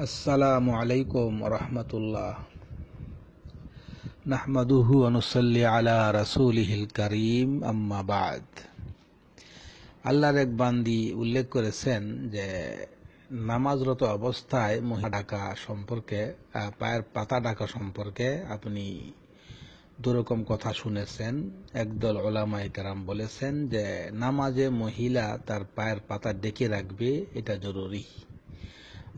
আসসালামু আলাইকুম রহমতুল্লাহ। নাহমাদুহু ওয়া নুসাল্লি আলা রাসূলিহিল কারীম, আম্মা বাদ। আল্লাহর এক বান্দি উল্লেখ করেছেন যে নামাজরত অবস্থায় মহিলা ঢাকা সম্পর্কে, পায়ের পাতা ঢাকা সম্পর্কে আপনি দুরকম কথা শুনেছেন। একদল উলামায়ে কেরাম বলেছেন যে নামাজে মহিলা তার পায়ের পাতা ঢেকে রাখবে, এটা জরুরি।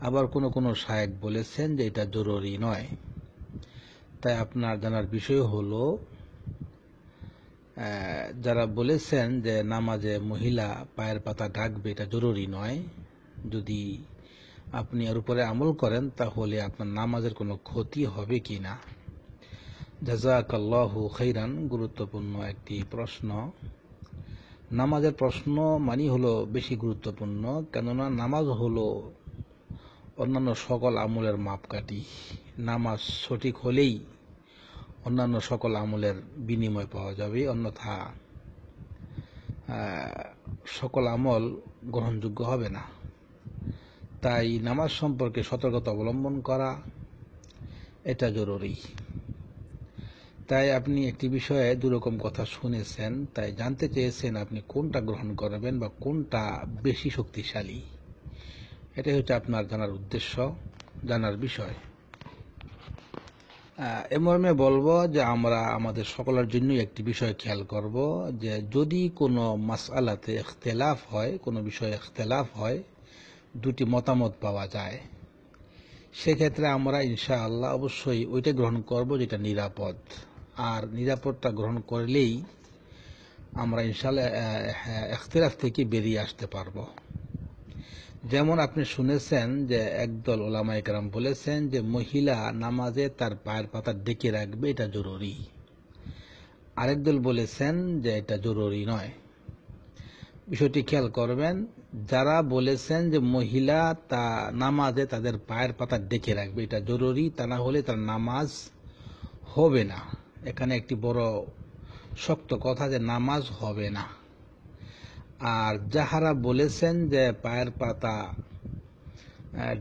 আবার কোনো কোনো শায়েখ বলেছেন যে এটা জরুরি নয়। তাই আপনার জানার বিষয় হলো, যারা বলেছেন যে নামাজে মহিলা পায়ের পাতা ঢাকবে এটা জরুরি নয়, যদি আপনি এর উপরে আমল করেন তাহলে আপনার নামাজের কোনো ক্ষতি হবে কি না। জাযাকাল্লাহু খাইরান। গুরুত্বপূর্ণ একটি প্রশ্ন। নামাজের প্রশ্ন মানি হলো বেশি গুরুত্বপূর্ণ, কেননা নামাজ হলো অন্যান্য সকল আমলের মাপকাঠি। নামাজ সঠিক হলেই অন্যান্য সকল আমলের বিনিময় পাওয়া যাবে, অন্যথা সকল আমল গ্রহণযোগ্য হবে না। তাই নামাজ সম্পর্কে সতর্কতা অবলম্বন করা এটা জরুরি। তাই আপনি একটি বিষয়ে দুরকম কথা শুনেছেন, তাই জানতে চেয়েছেন আপনি কোনটা গ্রহণ করবেন বা কোনটা বেশি শক্তিশালী। এটাই হচ্ছে আপনার জানার উদ্দেশ্য, জানার বিষয়। এ মর্মে বলবো যে আমরা আমাদের সকলের জন্যই একটি বিষয় খেয়াল করব, যে যদি কোনো মাসআলাতে ইখতিলাফ হয়, কোনো বিষয়ে ইখতিলাফ হয়, দুটি মতামত পাওয়া যায়, সেক্ষেত্রে আমরা ইনশাআল্লাহ অবশ্যই ওইটা গ্রহণ করব যেটা নিরাপদ। আর নিরাপদটা গ্রহণ করলেই আমরা ইনশাআল্লাহ ইখতিলাফ থেকে বেরিয়ে আসতে পারবো। যেমন আপনি শুনেছেন যে একদল উলামায়ে কেরাম বলেছেন যে মহিলা নামাজে তার পায়ের পাতা ঢেকে রাখবে, এটা জরুরি। আরেক দল বলেছেন যে এটা জরুরি নয়। বিষয়টি খেয়াল করবেন, যারা বলেছেন যে মহিলা তা নামাজে তাদের পায়ের পাতা ঢেকে রাখবে এটা জরুরি, তা না হলে তার নামাজ হবে না। এখানে একটি বড় শক্ত কথা যে নামাজ হবে না। আর যাহারা বলেছেন যে পায়ের পাতা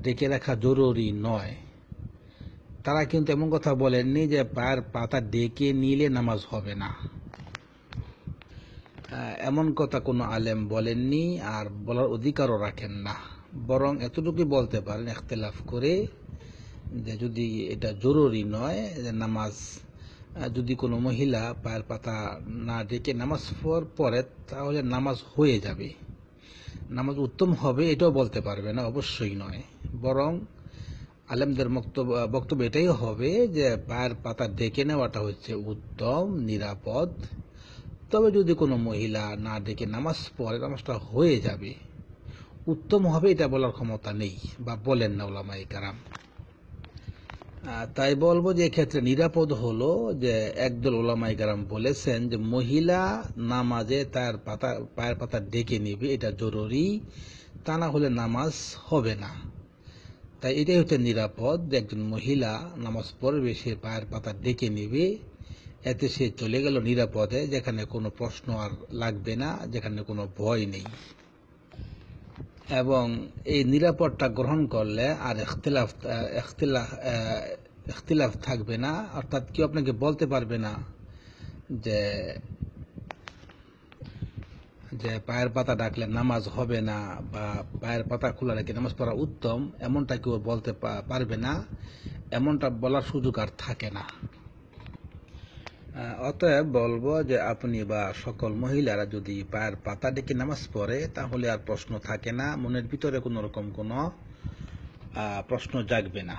ঢেকে রাখা জরুরি নয়, তারা কিন্তু এমন কথা বলেননি যে পায়ের পাতা ঢেকে নিলে নামাজ হবে না। এমন কথা কোনো আলেম বলেননি, আর বলার অধিকারও রাখেন না। বরং এতটুকুই বলতে পারেন ইখতিলাফ করে যে যদি এটা জরুরি নয়, যে নামাজ যদি কোনো মহিলা পায়ের পাতা না ঢেকে নামাজ পড়ে তাহলে নামাজ হয়ে যাবে, নামাজ উত্তম হবে, এটাও বলতে পারবে না, অবশ্যই নয়। বরং আলেমদের বক্তব্য এটাই হবে যে পায়ের পাতা ঢেকে নেওয়াটা হচ্ছে উত্তম, নিরাপদ। তবে যদি কোনো মহিলা না ঢেকে নামাজ পড়ে, নামাজটা হয়ে যাবে, উত্তম হবে, এটা বলার ক্ষমতা নেই বা বলেন না উলামায়ে কেরাম। তাই বলবো যে এক্ষেত্রে নিরাপদ হলো যে একদল উলামায়ে কেরাম বলেছেন যে মহিলা নামাজে তার পায়ের পাতা ঢেকে নেবে, এটা জরুরি, তা না হলে নামাজ হবে না। তাই এটাই হচ্ছে নিরাপদ, যে একজন মহিলা নামাজ পড়বে, সে পায়ের পাতা ঢেকে নেবে, এতে সে চলে গেল নিরাপদে, যেখানে কোনো প্রশ্ন আর লাগবে না, যেখানে কোনো ভয় নেই। এবং এই নিরাপদটা গ্রহণ করলে আর ইখতিলাফ থাকবে না। অর্থাৎ কেউ আপনাকে বলতে পারবে না যে পায়ের পাতা ডাকলে নামাজ হবে না বা পায়ের পাতা খোলা রেখে নামাজ পড়া উত্তম, এমনটা কেউ বলতে পারবে না, এমনটা বলার সুযোগ আর থাকে না। অতএব বলবো যে আপনি বা সকল মহিলারা যদি পায়ের পাতা ডেকে নামাজ পড়ে, তাহলে আর প্রশ্ন থাকে না, মনের ভিতরে কোনো রকম কোনো প্রশ্ন জাগবে না।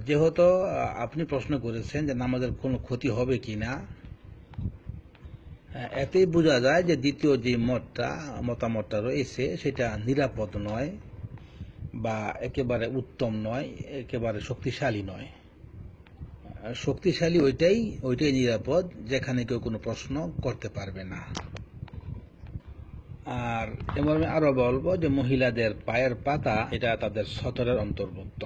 যেহেতু আপনি প্রশ্ন করেছেন যে নামাজের কোনো ক্ষতি হবে কি না, এতেই বোঝা যায় যে দ্বিতীয় যে মতামতটা রয়েছে সেটা নিরাপদ নয় বা একেবারে উত্তম নয়, একেবারে শক্তিশালী নয়। শক্তিশালী ওইটাই নিরাপদ, যেখানে কেউ কোনো প্রশ্ন করতে পারবে না। আর এবার আমি আরো বলবো যে মহিলাদের পায়ের পাতা এটা তাদের সতরের অন্তর্ভুক্ত।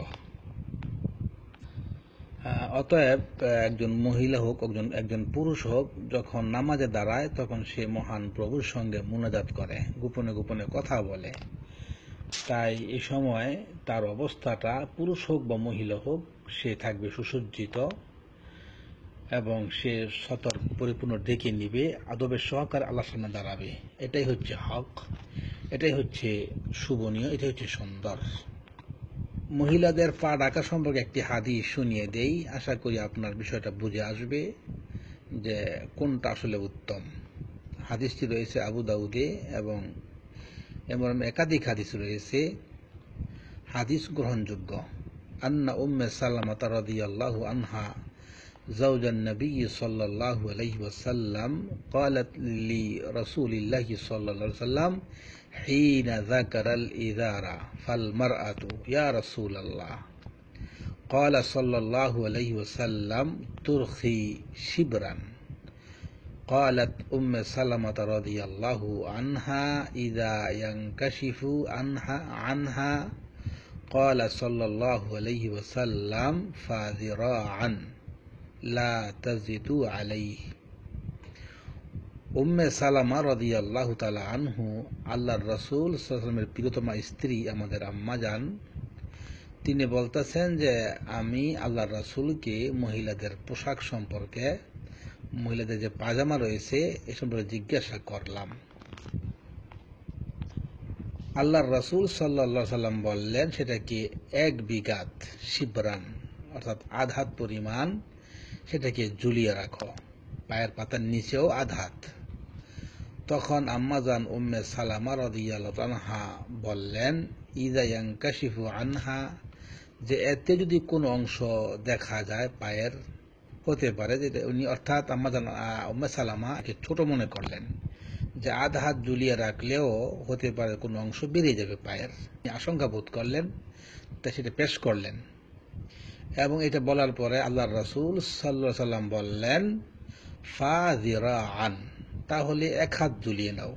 অতএব একজন মহিলা হোক একজন পুরুষ হোক, যখন নামাজে দাঁড়ায় তখন সে মহান প্রভুর সঙ্গে মুনাজাত করে, গোপনে গোপনে কথা বলে, তাই এই সময় তার অবস্থাটা পুরুষ হোক বা মহিলা হোক সে থাকবে সুসজ্জিত এবং সে সতর্ক পরিপূর্ণ ডেকে নিবে, আদবের সহকারে আল্লাহর সামনে দাঁড়াবে। এটাই হচ্ছে হক, এটাই হচ্ছে শুভনীয়, এটাই হচ্ছে সুন্দর। মহিলাদের পা ঢাকা সম্পর্কে একটি হাদিস শুনিয়ে দেই, আশা করি আপনার বিষয়টা বুঝে আসবে যে কোনটা আসলে উত্তম। হাদিসটি রয়েছে আবু দাউদে এবং এমন একাধিক হাদিস রয়েছে, হাদিস গ্রহণযোগ্য। আন্না উম্মে সালামাতা রাদিয়াল্লাহু আনহা زوج النبي صلى الله عليه وسلم قالت لرسول الله صلى الله عليه وسلم حين ذكر الإذار فالمرأة يا رسول الله قال صلى الله عليه وسلم ترخي شبرا قالت أم سلمة رضي الله عنها إذا ينكشف عنها قال صلى الله عليه وسلم فذراعا لا تزدوا عليه। উম্মে সালামা রাদিয়াল্লাহু তাআলা আনহু আল্লাহর রাসূল সাল্লাল্লাহু আলাইহি ওয়াসাল্লামের প্রিয়তমা স্ত্রী, আমাদের আম্মা জান, তিনি বলতেছেন যে আমি আল্লাহর রাসূলকে মহিলাদের পোশাক সম্পর্কে, মহিলাদের যে পাজামা রয়েছে এ সম্পর্কে জিজ্ঞাসা করলাম। আল্লাহর রাসূল সাল্লাল্লাহু আলাইহি সাল্লাম বললেন সেটাকে 1 বিঘাত শিবরান অর্থাৎ আধ হাত পরিমাণ সেটাকে ঝুলিয়ে রাখো, পায়ের পাতার নিচেও আধ হাত। তখন আম্মাজান উম্মে সালামা রাদিয়াল্লাহু আনহা বললেন ইযা ইয়ানকাশিফু আনহা, যে এতে যদি কোনো অংশ দেখা যায় পায়ের, হতে পারে যে উনি অর্থাৎ আম্মাজান উম্মে সালামাকে ছোট মনে করলেন যে আধ হাত ঝুলিয়ে রাখলেও হতে পারে কোনো অংশ বেরিয়ে যাবে পায়ের, আশঙ্কা বোধ করলেন, তাই সেটা পেশ করলেন। এবং এটা বলার পরে আল্লাহর রাসূল সাল্লাল্লাহু আলাইহি সাল্লাম বললেন ফাযিরাআন, তাহলে 1 হাত ঝুলিয়ে নাও,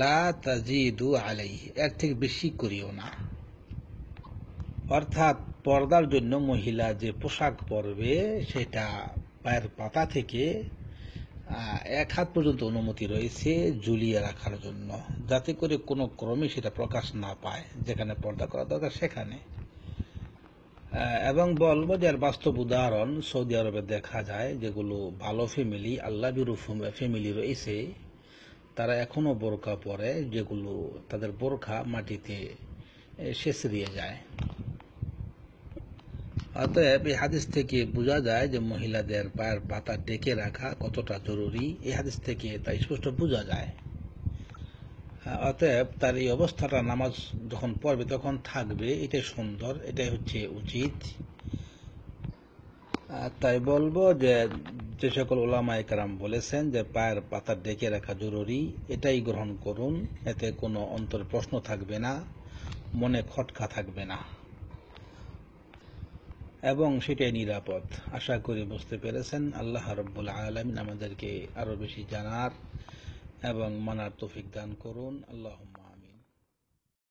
লা তাজিদু আলাইহি, এর থেকে বেশি করিও না। অর্থাৎ পর্দার জন্য মহিলা যে পোশাক পরবে সেটা পায়ের পাতা থেকে 1 হাত পর্যন্ত অনুমতি রয়েছে ঝুলিয়ে রাখার জন্য, যাতে করে কোনো ক্রমে সেটা প্রকাশ না পায়, যেখানে পর্দা করা দরকার সেখানে। এবং বলবো যে এর বাস্তব উদাহরণ সৌদি আরবে দেখা যায়, যেগুলো ভালো ফ্যামিলি, আল্লাহবিরু ফ্যামিলি রয়েছে, তারা এখনো বোরকা পরে, যেগুলো তাদের বোরকা মাটিতে ছেঁচড়িয়ে যায়। অতএব এই হাদিস থেকে বোঝা যায় যে মহিলাদের পায়ের পাতা ডেকে রাখা কতটা জরুরি, এই হাদিস থেকে তা স্পষ্ট বোঝা যায়। অতএব তার এই অবস্থাটা নামাজ যখন পড়বে তখন থাকবে, এটাই সুন্দর, এটাই হচ্ছে উচিত। তাই বলবো যে সকল উলামায়ে কেরাম বলেছেন যে পায়ের পাতা ডেকে রাখা জরুরি, এটাই গ্রহণ করুন, এতে কোনো অন্তরে প্রশ্ন থাকবে না, মনে খটকা থাকবে না এবং সেটাই নিরাপদ। আশা করি বুঝতে পেরেছেন। আল্লাহ রাব্বুল আলামিন আমাদেরকে আরো বেশি জানার এবং মানার তৌফিক দান করুন। আল্লাহুম্মা